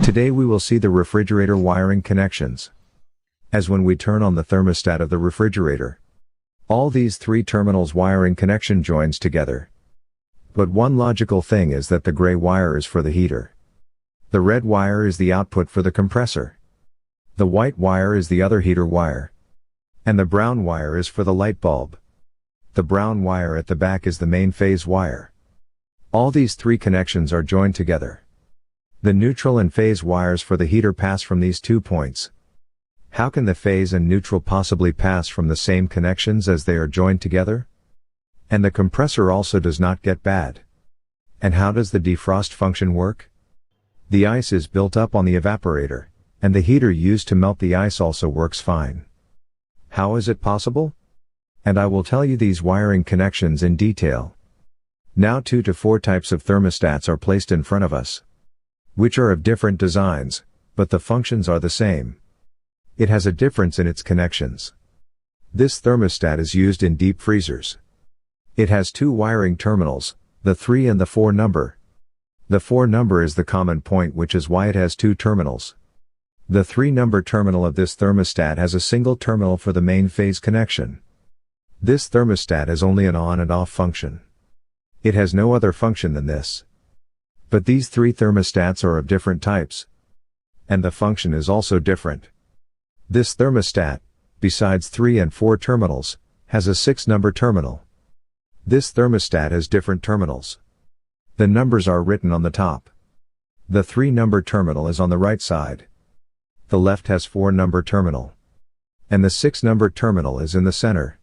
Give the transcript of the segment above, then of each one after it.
Today we will see the refrigerator wiring connections. As when we turn on the thermostat of the refrigerator, all these three terminals wiring connection joins together. But one logical thing is that the gray wire is for the heater. The red wire is the output for the compressor. The white wire is the other heater wire. And the brown wire is for the light bulb. The brown wire at the back is the main phase wire. All these three connections are joined together. The neutral and phase wires for the heater pass from these 2 points. How can the phase and neutral possibly pass from the same connections as they are joined together? And the compressor also does not get bad. And how does the defrost function work? The ice is built up on the evaporator, and the heater used to melt the ice also works fine. How is it possible? And I will tell you these wiring connections in detail. Now 2 to 4 types of thermostats are placed in front of us, which are of different designs, but the functions are the same. It has a difference in its connections. This thermostat is used in deep freezers. It has 2 wiring terminals, the 3 and the 4 number. The 4 number is the common point, which is why it has 2 terminals. The 3 number terminal of this thermostat has a single terminal for the main phase connection. This thermostat has only an on and off function. It has no other function than this. But these 3 thermostats are of different types. And the function is also different. This thermostat, besides 3 and 4 terminals, has a 6 number terminal. This thermostat has different terminals. The numbers are written on the top. The 3 number terminal is on the right side. The left has 4 number terminal. And the 6 number terminal is in the center.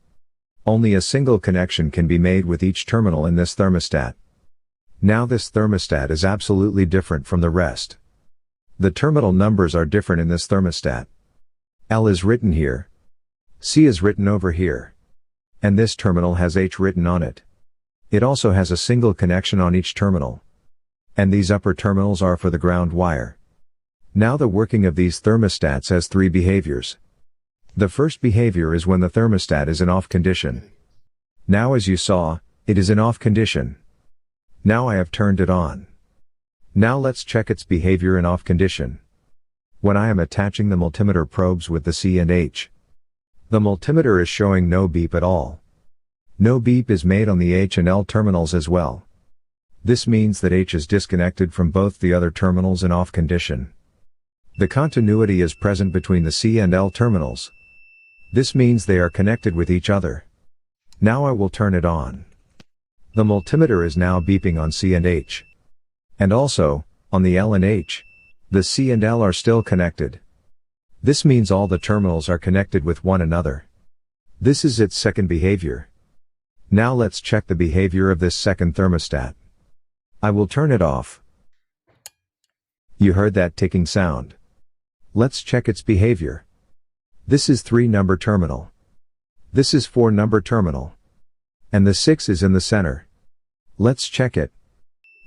Only a single connection can be made with each terminal in this thermostat. Now this thermostat is absolutely different from the rest. The terminal numbers are different in this thermostat. L is written here. C is written over here. And this terminal has H written on it. It also has a single connection on each terminal. And these upper terminals are for the ground wire. Now the working of these thermostats has 3 behaviors. The first behavior is when the thermostat is in off condition. Now as you saw, it is in off condition. Now I have turned it on. Now let's check its behavior in off condition. When I am attaching the multimeter probes with the C and H, the multimeter is showing no beep at all. No beep is made on the H and L terminals as well. This means that H is disconnected from both the other terminals in off condition. The continuity is present between the C and L terminals. This means they are connected with each other. Now I will turn it on. The multimeter is now beeping on C and H. And also, on the L and H, the C and L are still connected. This means all the terminals are connected with one another. This is its second behavior. Now let's check the behavior of this second thermostat. I will turn it off. You heard that ticking sound. Let's check its behavior. This is 3 number terminal. This is 4 number terminal. And the 6 is in the center. Let's check it.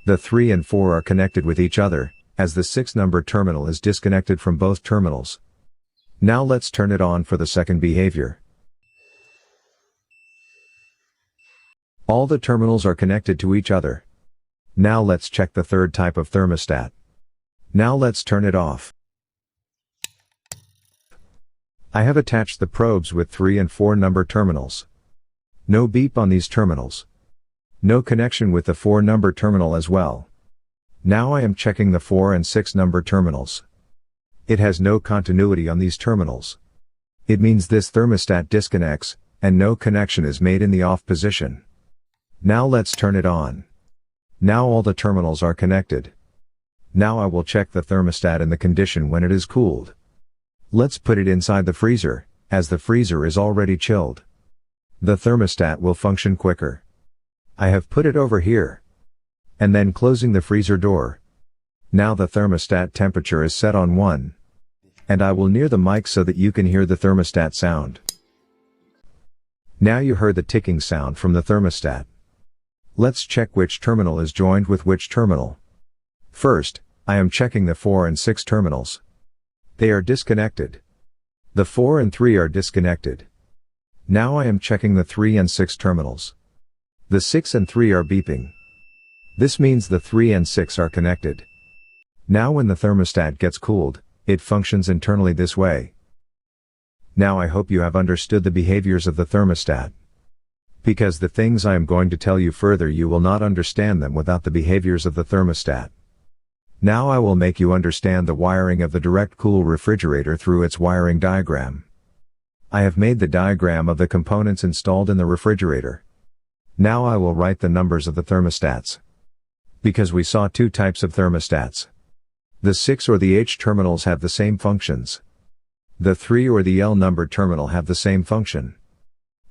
The 3 and 4 are connected with each other, as the 6 number terminal is disconnected from both terminals. Now let's turn it on for the second behavior. All the terminals are connected to each other. Now let's check the third type of thermostat. Now let's turn it off. I have attached the probes with 3 and 4 number terminals. No beep on these terminals. No connection with the 4 number terminal as well. Now I am checking the 4 and 6 number terminals. It has no continuity on these terminals. It means this thermostat disconnects, and no connection is made in the off position. Now let's turn it on. Now all the terminals are connected. Now I will check the thermostat in the condition when it is cooled. Let's put it inside the freezer, as the freezer is already chilled. The thermostat will function quicker. I have put it over here. And then closing the freezer door. Now the thermostat temperature is set on 1. And I will near the mic so that you can hear the thermostat sound. Now you heard the ticking sound from the thermostat. Let's check which terminal is joined with which terminal. First, I am checking the 4 and 6 terminals. They are disconnected. The 4 and 3 are disconnected. Now I am checking the 3 and 6 terminals. The 6 and 3 are beeping. This means the 3 and 6 are connected. Now when the thermostat gets cooled, it functions internally this way. Now I hope you have understood the behaviors of the thermostat. Because the things I am going to tell you further, you will not understand them without the behaviors of the thermostat. Now I will make you understand the wiring of the direct cool refrigerator through its wiring diagram. I have made the diagram of the components installed in the refrigerator. Now I will write the numbers of the thermostats. Because we saw two types of thermostats. The 6 or the H terminals have the same functions. The 3 or the L numbered terminal have the same function.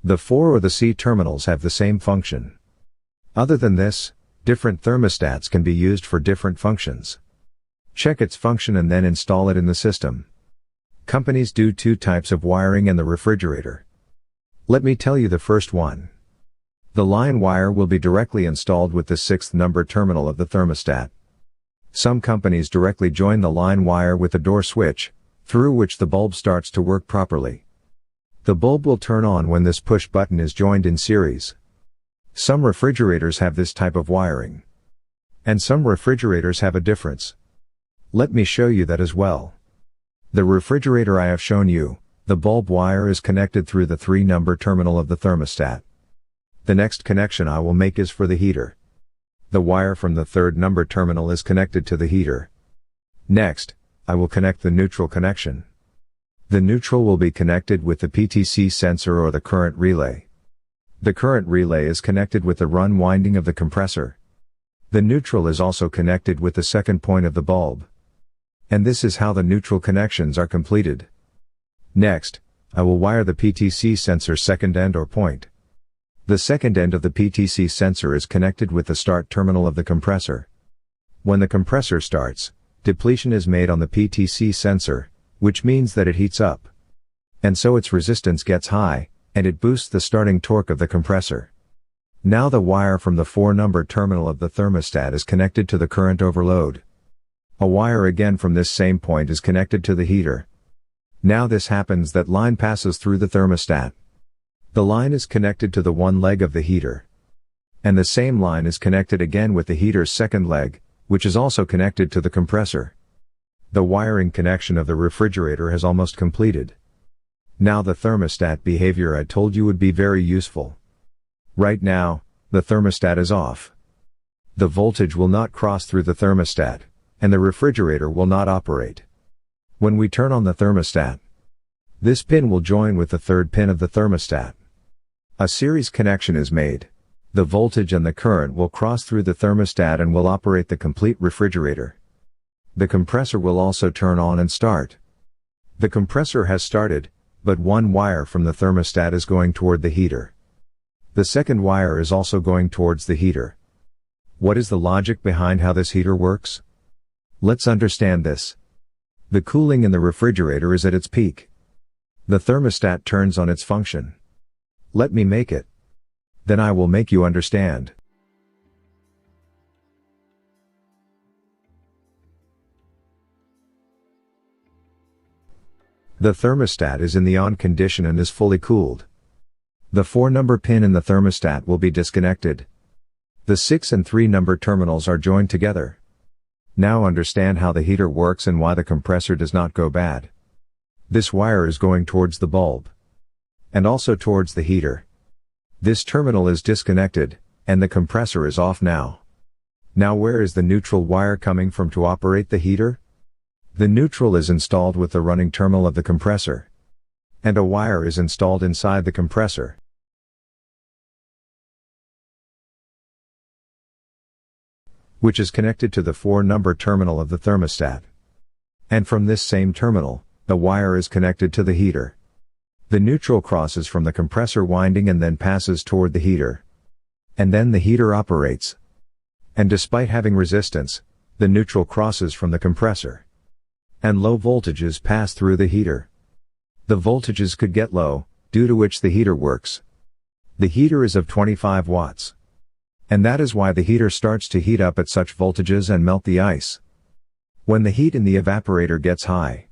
The 4 or the C terminals have the same function. Other than this, different thermostats can be used for different functions. Check its function and then install it in the system. Companies do two types of wiring in the refrigerator. Let me tell you the first one. The line wire will be directly installed with the 6th number terminal of the thermostat. Some companies directly join the line wire with the door switch, through which the bulb starts to work properly. The bulb will turn on when this push button is joined in series. Some refrigerators have this type of wiring. And some refrigerators have a difference. Let me show you that as well. The refrigerator I have shown you, the bulb wire is connected through the 3 number terminal of the thermostat. The next connection I will make is for the heater. The wire from the 3rd number terminal is connected to the heater. Next, I will connect the neutral connection. The neutral will be connected with the PTC sensor or the current relay. The current relay is connected with the run winding of the compressor. The neutral is also connected with the second point of the bulb. And this is how the neutral connections are completed. Next, I will wire the PTC sensor second end or point. The second end of the PTC sensor is connected with the start terminal of the compressor. When the compressor starts, depletion is made on the PTC sensor, which means that it heats up. And so its resistance gets high, and it boosts the starting torque of the compressor. Now the wire from the 4 number terminal of the thermostat is connected to the current overload. A wire again from this same point is connected to the heater. Now this happens that line passes through the thermostat. The line is connected to the one leg of the heater. And the same line is connected again with the heater's second leg, which is also connected to the compressor. The wiring connection of the refrigerator has almost completed. Now the thermostat behavior I told you would be very useful. Right now, the thermostat is off. The voltage will not cross through the thermostat, and the refrigerator will not operate. When we turn on the thermostat, this pin will join with the 3rd pin of the thermostat. A series connection is made. The voltage and the current will cross through the thermostat and will operate the complete refrigerator. The compressor will also turn on and start. The compressor has started, but one wire from the thermostat is going toward the heater. The second wire is also going towards the heater. What is the logic behind how this heater works? Let's understand this. The cooling in the refrigerator is at its peak. The thermostat turns on its function. Let me make it. Then I will make you understand. The thermostat is in the on condition and is fully cooled. The 4 number pin in the thermostat will be disconnected. The 6 and 3 number terminals are joined together. Now understand how the heater works and why the compressor does not go bad. This wire is going towards the bulb. And also towards the heater. This terminal is disconnected, and the compressor is off now. Now where is the neutral wire coming from to operate the heater? The neutral is installed with the running terminal of the compressor. And a wire is installed inside the compressor. Which is connected to the 4 number terminal of the thermostat. And from this same terminal, the wire is connected to the heater. The neutral crosses from the compressor winding and then passes toward the heater. And then the heater operates. And despite having resistance, the neutral crosses from the compressor. And low voltages pass through the heater. The voltages could get low, due to which the heater works. The heater is of 25 watts. And that is why the heater starts to heat up at such voltages and melt the ice. When the heat in the evaporator gets high,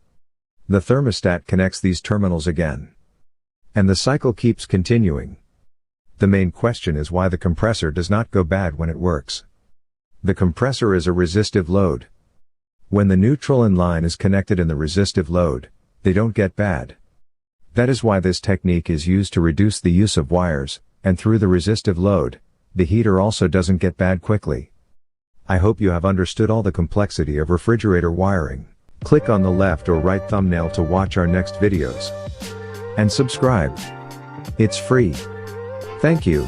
the thermostat connects these terminals again. And the cycle keeps continuing. The main question is why the compressor does not go bad when it works. The compressor is a resistive load. When the neutral and line is connected in the resistive load, they don't get bad. That is why this technique is used to reduce the use of wires, and through the resistive load, the heater also doesn't get bad quickly. I hope you have understood all the complexity of refrigerator wiring. Click on the left or right thumbnail to watch our next videos. And subscribe. It's free. Thank you.